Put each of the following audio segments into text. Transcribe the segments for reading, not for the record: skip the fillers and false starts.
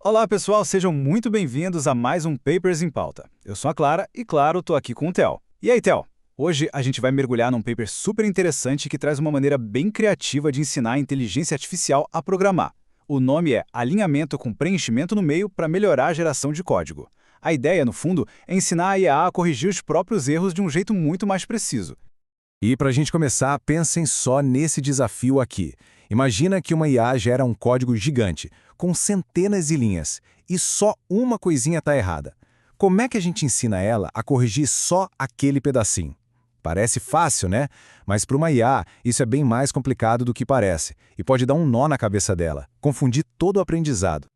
Olá, pessoal, sejam muito bem-vindos a mais um Papers em Pauta. Eu sou a Clara e, claro, tô aqui com o Theo. E aí, Theo? Hoje a gente vai mergulhar num paper super interessante que traz uma maneira bem criativa de ensinar a inteligência artificial a programar. O nome é Alinhamento com Preenchimento no Meio para Melhorar a Geração de Código. A ideia, no fundo, é ensinar a IA a corrigir os próprios erros de um jeito muito mais preciso. E para a gente começar, pensem só nesse desafio aqui. Imagina que uma IA gera um código gigante, com centenas de linhas, e só uma coisinha está errada. Como é que a gente ensina ela a corrigir só aquele pedacinho? Parece fácil, né? Mas para uma IA, isso é bem mais complicado do que parece, e pode dar um nó na cabeça dela, confundir todo o aprendizado.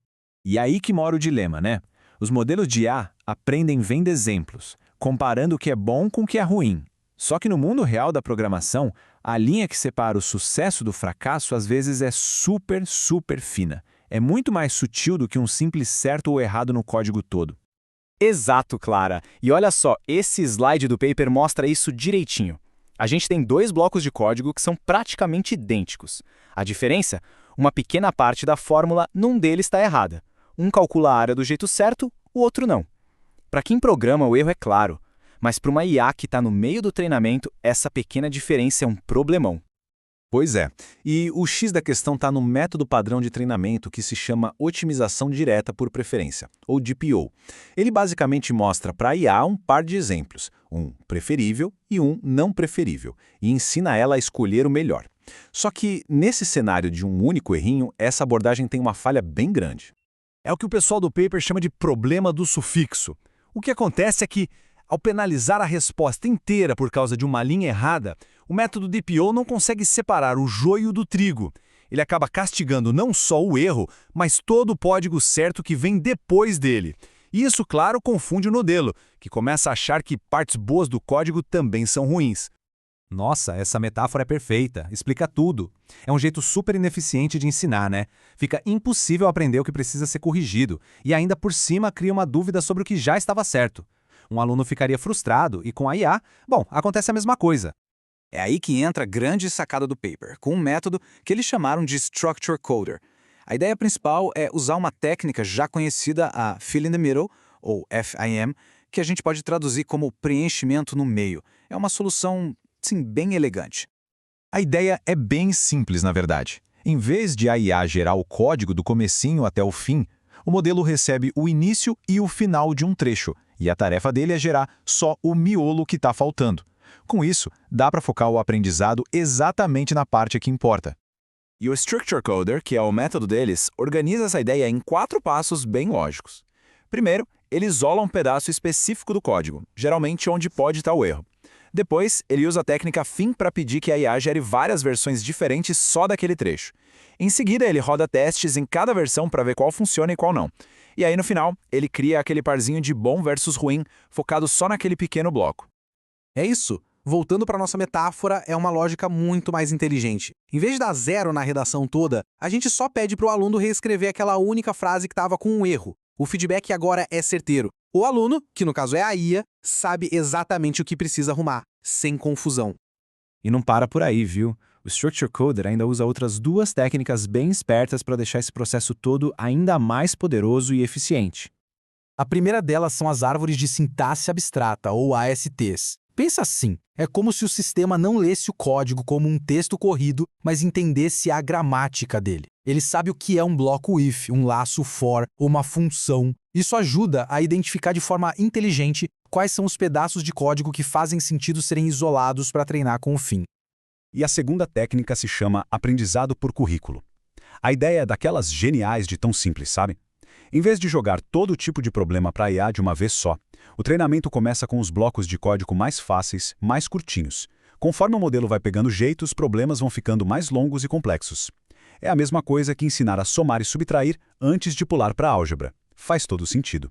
E aí que mora o dilema, né? Os modelos de IA aprendem vendo exemplos, comparando o que é bom com o que é ruim. Só que no mundo real da programação, a linha que separa o sucesso do fracasso às vezes é super, super fina. É muito mais sutil do que um simples certo ou errado no código todo. Exato, Clara. E olha só, esse slide do paper mostra isso direitinho. A gente tem dois blocos de código que são praticamente idênticos. A diferença? Uma pequena parte da fórmula num deles está errada. Um calcula a área do jeito certo, o outro não. Para quem programa, o erro é claro. Mas para uma IA que está no meio do treinamento, essa pequena diferença é um problemão. Pois é, e o X da questão está no método padrão de treinamento que se chama Otimização Direta por Preferência, ou DPO. Ele basicamente mostra para a IA um par de exemplos, um preferível e um não preferível, e ensina ela a escolher o melhor. Só que, nesse cenário de um único errinho, essa abordagem tem uma falha bem grande. É o que o pessoal do paper chama de problema do sufixo. O que acontece é que, ao penalizar a resposta inteira por causa de uma linha errada, o método DPO não consegue separar o joio do trigo. Ele acaba castigando não só o erro, mas todo o código certo que vem depois dele. E isso, claro, confunde o modelo, que começa a achar que partes boas do código também são ruins. Nossa, essa metáfora é perfeita, explica tudo. É um jeito super ineficiente de ensinar, né? Fica impossível aprender o que precisa ser corrigido, e ainda por cima cria uma dúvida sobre o que já estava certo. Um aluno ficaria frustrado e com a IA, bom, acontece a mesma coisa. É aí que entra a grande sacada do paper, com um método que eles chamaram de Structure Coder. A ideia principal é usar uma técnica já conhecida, a Fill in the Middle, ou FIM, que a gente pode traduzir como preenchimento no meio. É uma solução, sim, bem elegante. A ideia é bem simples, na verdade. Em vez de a IA gerar o código do comecinho até o fim, o modelo recebe o início e o final de um trecho, e a tarefa dele é gerar só o miolo que está faltando. Com isso, dá para focar o aprendizado exatamente na parte que importa. E o Structure Coder, que é o método deles, organiza essa ideia em 4 passos bem lógicos. Primeiro, ele isola um pedaço específico do código, geralmente onde pode estar o erro. Depois, ele usa a técnica FIM para pedir que a IA gere várias versões diferentes só daquele trecho. Em seguida, ele roda testes em cada versão para ver qual funciona e qual não. E aí, no final, ele cria aquele parzinho de bom versus ruim, focado só naquele pequeno bloco. É isso. Voltando para nossa metáfora, é uma lógica muito mais inteligente. Em vez de dar 0 na redação toda, a gente só pede para o aluno reescrever aquela única frase que estava com um erro. O feedback agora é certeiro. O aluno, que no caso é a IA, sabe exatamente o que precisa arrumar, sem confusão. E não para por aí, viu? O Structure Coder ainda usa outras 2 técnicas bem espertas para deixar esse processo todo ainda mais poderoso e eficiente. A primeira delas são as árvores de sintaxe abstrata, ou ASTs. Pensa assim, é como se o sistema não lesse o código como um texto corrido, mas entendesse a gramática dele. Ele sabe o que é um bloco if, um laço for ou uma função. Isso ajuda a identificar de forma inteligente quais são os pedaços de código que fazem sentido serem isolados para treinar com o fim. E a segunda técnica se chama aprendizado por currículo. A ideia é daquelas geniais de tão simples, sabe? Em vez de jogar todo tipo de problema para a IA de uma vez só, o treinamento começa com os blocos de código mais fáceis, mais curtinhos. Conforme o modelo vai pegando jeito, os problemas vão ficando mais longos e complexos. É a mesma coisa que ensinar a somar e subtrair antes de pular para a álgebra. Faz todo sentido.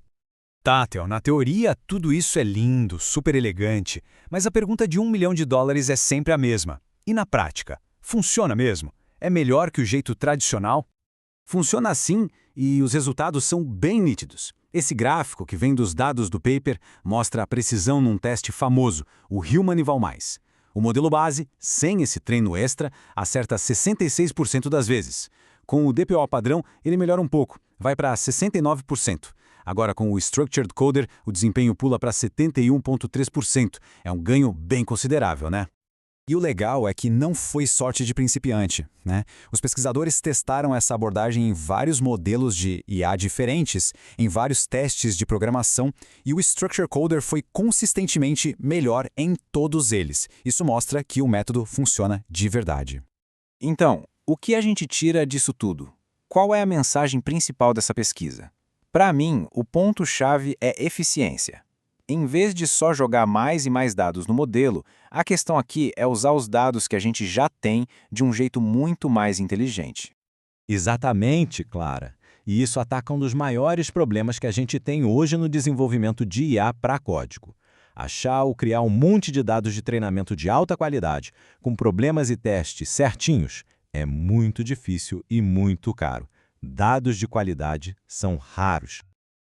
Tá, Theo, na teoria tudo isso é lindo, super elegante, mas a pergunta de $1 milhão é sempre a mesma. E na prática, funciona mesmo? É melhor que o jeito tradicional? Funciona assim e os resultados são bem nítidos. Esse gráfico, que vem dos dados do paper, mostra a precisão num teste famoso, o Human Eval+. O modelo base, sem esse treino extra, acerta 66% das vezes. Com o DPO padrão, ele melhora um pouco, vai para 69%. Agora, com o Structured Coder, o desempenho pula para 71,3%. É um ganho bem considerável, né? E o legal é que não foi sorte de principiante, né? Os pesquisadores testaram essa abordagem em vários modelos de IA diferentes, em vários testes de programação, e o Structured Coder foi consistentemente melhor em todos eles. Isso mostra que o método funciona de verdade. Então, o que a gente tira disso tudo? Qual é a mensagem principal dessa pesquisa? Para mim, o ponto-chave é eficiência. Em vez de só jogar mais e mais dados no modelo, a questão aqui é usar os dados que a gente já tem de um jeito muito mais inteligente. Exatamente, Clara. E isso ataca um dos maiores problemas que a gente tem hoje no desenvolvimento de IA para código. Achar ou criar um monte de dados de treinamento de alta qualidade, com problemas e testes certinhos, é muito difícil e muito caro. Dados de qualidade são raros.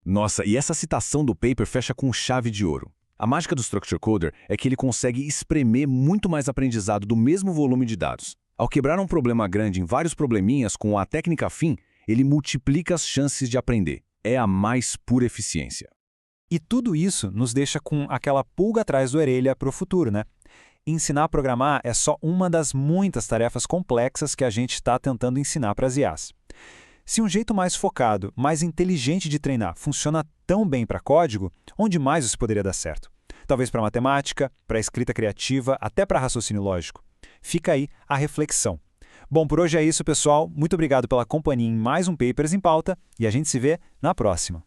Nossa, e essa citação do paper fecha com chave de ouro. A mágica do Structured Coder é que ele consegue espremer muito mais aprendizado do mesmo volume de dados. Ao quebrar um problema grande em vários probleminhas com a técnica fim, ele multiplica as chances de aprender. É a mais pura eficiência. E tudo isso nos deixa com aquela pulga atrás da orelha para o futuro, né? Ensinar a programar é só uma das muitas tarefas complexas que a gente está tentando ensinar para as IAs. Se um jeito mais focado, mais inteligente de treinar funciona tão bem para código, onde mais isso poderia dar certo? Talvez para matemática, para escrita criativa, até para raciocínio lógico. Fica aí a reflexão. Bom, por hoje é isso, pessoal. Muito obrigado pela companhia em mais um Papers em Pauta e a gente se vê na próxima.